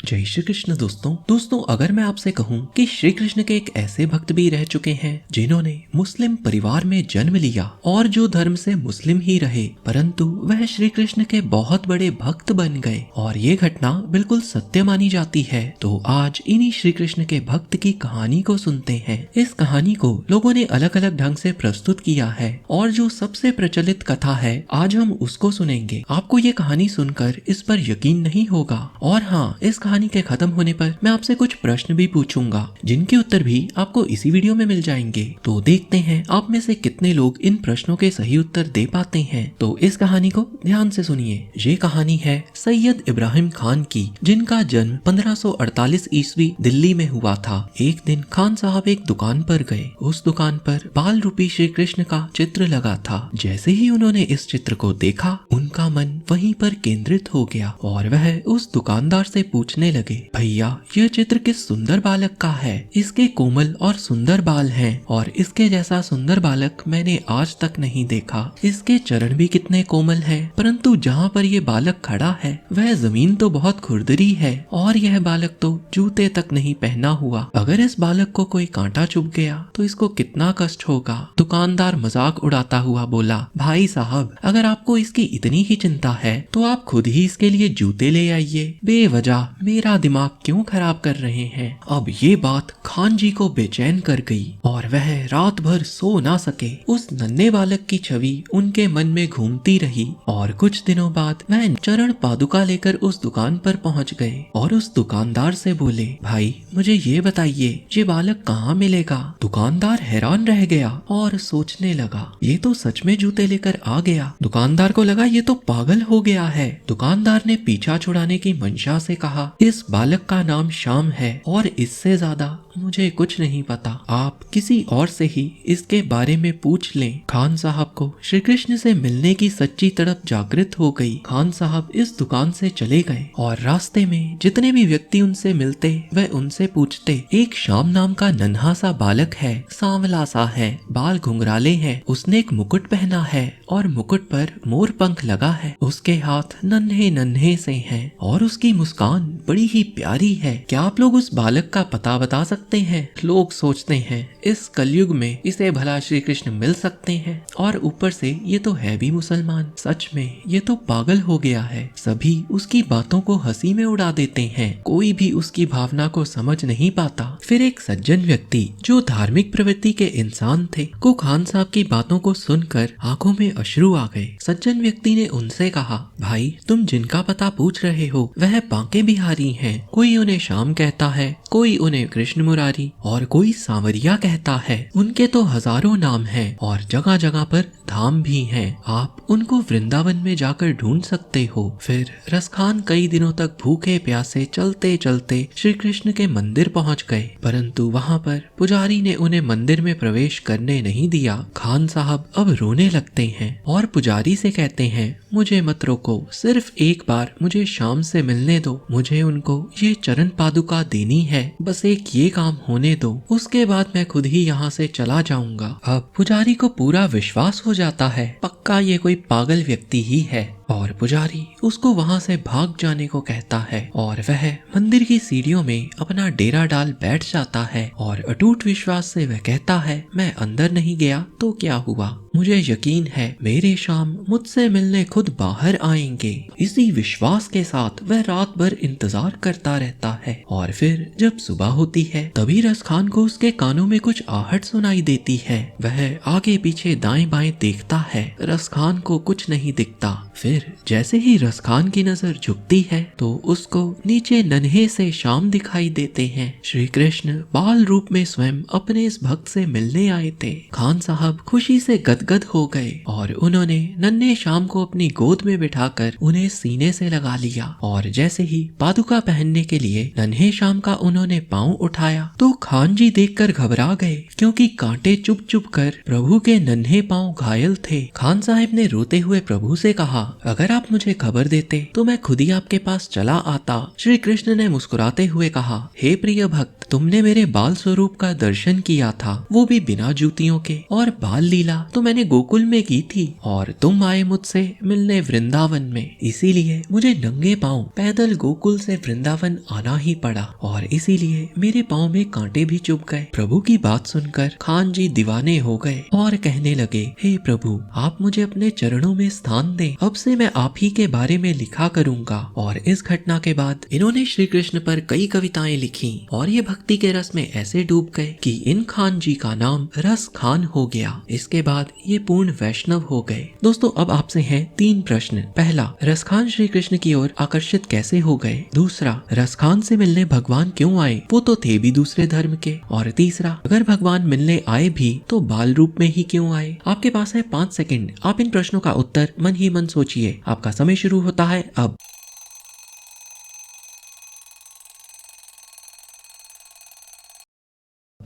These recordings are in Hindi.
जय श्री कृष्ण दोस्तों अगर मैं आपसे कहूं कि श्री कृष्ण के एक ऐसे भक्त भी रह चुके हैं जिन्होंने मुस्लिम परिवार में जन्म लिया और जो धर्म से मुस्लिम ही रहे, परंतु वह श्री कृष्ण के बहुत बड़े भक्त बन गए और ये घटना बिल्कुल सत्य मानी जाती है। तो आज इन्हीं श्री कृष्ण के भक्त की कहानी को सुनते हैं। इस कहानी को लोगों ने अलग अलग ढंग से प्रस्तुत किया है और जो सबसे प्रचलित कथा है आज हम उसको सुनेंगे। आपको ये कहानी सुनकर इस पर यकीन नहीं होगा और हाँ, इस कहानी के खत्म होने पर मैं आपसे कुछ प्रश्न भी पूछूंगा जिनके उत्तर भी आपको इसी वीडियो में मिल जाएंगे। तो देखते हैं आप में से कितने लोग इन प्रश्नों के सही उत्तर दे पाते हैं। तो इस कहानी को ध्यान से सुनिए। ये कहानी है सैयद इब्राहिम खान की, जिनका जन्म 1548 ईस्वी दिल्ली में हुआ था। एक दिन खान साहब एक दुकान पर गए। उस दुकान पर बाल रूपी श्री कृष्ण का चित्र लगा था। जैसे ही उन्होंने इस चित्र को देखा, उनका मन वहीं पर केंद्रित हो गया और वह उस दुकानदार से पूछने लगे, भैया यह चित्र किस सुंदर बालक का है? इसके कोमल और सुंदर बाल हैं और इसके जैसा सुंदर बालक मैंने आज तक नहीं देखा। इसके चरण भी कितने कोमल हैं, परंतु जहाँ पर ये बालक खड़ा है वह जमीन तो बहुत खुरदरी है और यह बालक तो जूते तक नहीं पहना हुआ। अगर इस बालक को कोई कांटा चुभ गया तो इसको कितना कष्ट होगा। दुकानदार मजाक उड़ाता हुआ बोला, भाई साहब अगर आपको इसकी इतनी ही चिंता है तो आप खुद ही इसके लिए जूते ले आइए। बेवजह मेरा दिमाग क्यों खराब कर रहे हैं। अब ये बात खान जी को बेचैन कर गई और वह रात भर सो ना सके। उस नन्हे बालक की छवि उनके मन में घूमती रही और कुछ दिनों बाद वह चरण पादुका लेकर उस दुकान पर पहुंच गए और उस दुकानदार से बोले, भाई मुझे ये बताइए ये बालक कहाँ मिलेगा? दुकानदार हैरान रह गया और सोचने लगा, ये तो सच में जूते लेकर आ गया। दुकानदार को लगा ये तो पागल हो गया है। दुकानदार ने पीछा छुड़ाने की मंशा से कहा, इस बालक का नाम श्याम है और इससे ज्यादा मुझे कुछ नहीं पता। आप किसी और से ही इसके बारे में पूछ लें। खान साहब को श्री कृष्ण से मिलने की सच्ची तड़प जागृत हो गई। खान साहब इस दुकान से चले गए और रास्ते में जितने भी व्यक्ति उनसे मिलते वह उनसे पूछते, एक श्याम नाम का नन्हा सा बालक है, सांवला सा है, बाल घुंघराले हैं, उसने एक मुकुट पहना है और मुकुट पर मोर पंख लगा है, उसके हाथ नन्हे नन्हे से हैं और उसकी मुस्कान बड़ी ही प्यारी है। क्या आप लोग उस बालक का पता बता सकते हैं? लोग सोचते हैं इस कलयुग में इसे भला श्री कृष्ण मिल सकते हैं और ऊपर से ये तो है भी मुसलमान। सच में ये तो पागल हो गया है। सभी उसकी बातों को हंसी में उड़ा देते हैं, कोई भी उसकी भावना को समझ नहीं पाता। फिर एक सज्जन व्यक्ति जो धार्मिक प्रवृत्ति के इंसान थे को खान साहब की बातों को सुनकर आंखों में अश्रु आ गए। सज्जन व्यक्ति ने उनसे कहा, भाई तुम जिनका पता पूछ रहे हो वह बांके बिहारी हैं। कोई उन्हें श्याम कहता है, कोई उन्हें कृष्ण मुरारी और कोई सांवरिया कहता है। उनके तो हजारों नाम हैं और जगह जगह पर धाम भी हैं। आप उनको वृंदावन में जाकर ढूंढ सकते हो। फिर रसखान कई दिनों तक भूखे प्यासे चलते चलते श्री कृष्ण के मंदिर पहुंच गए, परंतु वहां पर पुजारी ने उन्हें मंदिर में प्रवेश करने नहीं दिया। खान साहब अब रोने लगते हैं और पुजारी से कहते हैं, मुझे मत रोको, सिर्फ एक बार मुझे शाम से मिलने दो। मुझे उनको ये चरण पादुका देनी है, बस एक ये काम होने दो, उसके बाद मैं खुद ही यहाँ से चला जाऊंगा। अब पुजारी को पूरा विश्वास हो जाता है पक्का ये कोई पागल व्यक्ति ही है और पुजारी उसको वहां से भाग जाने को कहता है और वह मंदिर की सीढ़ियों में अपना डेरा डाल बैठ जाता है और अटूट विश्वास से वह कहता है, मैं अंदर नहीं गया तो क्या हुआ, मुझे यकीन है मेरे श्याम मुझसे मिलने खुद बाहर आएंगे। इसी विश्वास के साथ वह रात भर इंतजार करता रहता है और फिर जब सुबह होती है तभी रसखान को उसके कानों में कुछ आहट सुनाई देती है। वह आगे पीछे दाएं बाएं देखता है, रसखान को कुछ नहीं दिखता। फिर जैसे ही रसखान की नजर झुकती है तो उसको नीचे नन्हे से श्याम दिखाई देते हैं। श्री कृष्ण बाल रूप में स्वयं अपने इस भक्त से मिलने आए थे। खान साहब खुशी से गदगद हो गए और उन्होंने नन्हे श्याम को अपनी गोद में बिठाकर उन्हें सीने से लगा लिया और जैसे ही पादुका पहनने के लिए नन्हे श्याम का उन्होंने पांव उठाया तो खान जी देखकर घबरा गए, क्योंकि कांटे चुभ चुभ कर प्रभु के नन्हे पांव घायल थे। खान साहब ने रोते हुए प्रभु से कहा, अगर आप मुझे खबर देते तो मैं खुद ही आपके पास चला आता। श्री कृष्ण ने मुस्कुराते हुए कहा, हे प्रिय भक्त, तुमने मेरे बाल स्वरूप का दर्शन किया था, वो भी बिना जूतियों के, और बाल लीला तो मैंने गोकुल में की थी, और तुम आए मुझसे मिलने वृंदावन में, इसीलिए मुझे नंगे पांव पैदल गोकुल से वृंदावन आना ही पड़ा, और इसीलिए मेरे पांव में कांटे भी चुभ गए। प्रभु की बात सुनकर खान जी दीवाने हो गए और कहने लगे, हे प्रभु, आप मुझे अपने चरणों में स्थान दें, अब से मैं आप ही के बारे में लिखा करूंगा। और इस घटना के बाद इन्होंने श्री कृष्ण पर कई कविताएं लिखी और ये भक्ति के रस में ऐसे डूब गए कि इन खान जी का नाम रस खान हो गया। इसके बाद ये पूर्ण वैष्णव हो गए। दोस्तों, अब आपसे हैं 3 प्रश्न। पहला, रसखान श्री कृष्ण की ओर आकर्षित कैसे हो गए? दूसरा, रसखान से मिलने भगवान क्यों आए, वो तो थे भी दूसरे धर्म के? और तीसरा, अगर भगवान मिलने आए भी तो बाल रूप में ही क्यों आए? आपके पास है 5 सेकंड। आप इन प्रश्नों का उत्तर मन ही मन सोचिए। आपका समय शुरू होता है अब।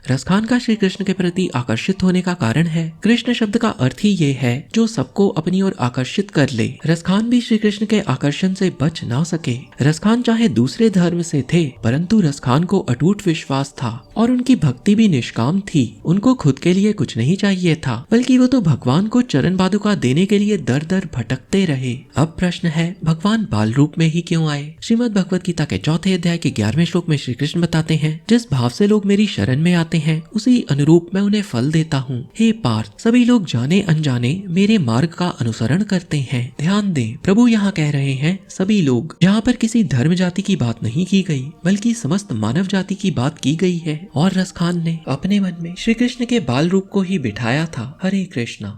रसखान का श्री कृष्ण के प्रति आकर्षित होने का कारण है, कृष्ण शब्द का अर्थ ही ये है जो सबको अपनी ओर आकर्षित कर ले। रसखान भी श्री कृष्ण के आकर्षण से बच ना सके। रसखान चाहे दूसरे धर्म से थे, परंतु रसखान को अटूट विश्वास था और उनकी भक्ति भी निष्काम थी। उनको खुद के लिए कुछ नहीं चाहिए था, बल्कि वो तो भगवान को चरण पादुका देने के लिए दर दर भटकते रहे। अब प्रश्न है, भगवान बाल रूप में ही क्यों आए? श्रीमद् भगवत गीता के 4थे अध्याय के 11वें श्लोक में श्री कृष्ण बताते हैं, जिस भाव से लोग मेरी शरण में आते हैं उसी अनुरूप मैं उन्हें फल देता हूँ। हे पार्थ, सभी लोग जाने अनजाने मेरे मार्ग का अनुसरण करते हैं। ध्यान दें, प्रभु यहाँ कह रहे हैं सभी लोग, जहाँ पर किसी धर्म जाति की बात नहीं की गई, बल्कि समस्त मानव जाति की बात की गई है। और रसखान ने अपने मन में श्री कृष्ण के बाल रूप को ही बिठाया था। हरे कृष्णा।